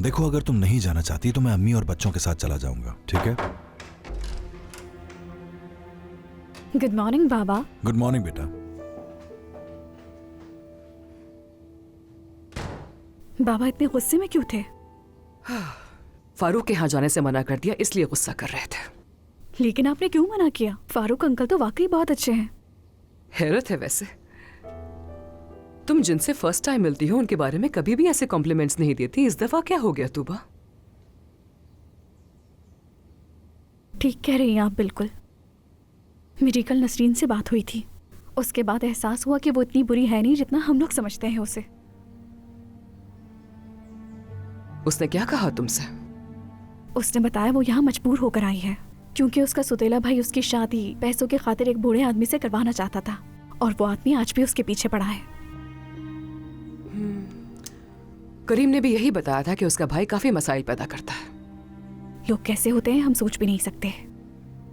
देखो, अगर तुम नहीं जाना चाहती तो मैं अम्मी और बच्चों के साथ चला जाऊंगा, ठीक है? गुड मॉर्निंग बाबा। गुड मॉर्निंग बेटा। बाबा इतने गुस्से में क्यों थे? फारूक के यहाँ जाने से मना कर दिया, इसलिए गुस्सा कर रहे थे। लेकिन आपने क्यों मना किया? फारूक अंकल तो वाकई बहुत अच्छे हैं। हैरत है वैसे, तुम जिनसे फर्स्ट टाइम मिलती हो उनके बारे में कभी भी ऐसे कॉम्प्लीमेंट्स नहीं देती। इस दफा क्या हो गया तूबा? ठीक कह रही हैं आप बिल्कुल। मेरी कल नसरीन से बात हुई थी, उसके बाद एहसास हुआ कि वो इतनी बुरी है नहीं जितना हम लोग समझते हैं उसे। उसने क्या कहा तुमसे? उसने बताया वो यहाँ मजबूर होकर आई है क्योंकि उसका सुतेला भाई उसकी शादी पैसों की खातिर एक बूढ़े आदमी से करवाना चाहता था और वो आदमी आज भी उसके पीछे पड़ा है। करीम ने भी यही बताया था कि उसका भाई काफी मसाइल पैदा करता है। लोग कैसे होते हैं हम सोच भी नहीं सकते।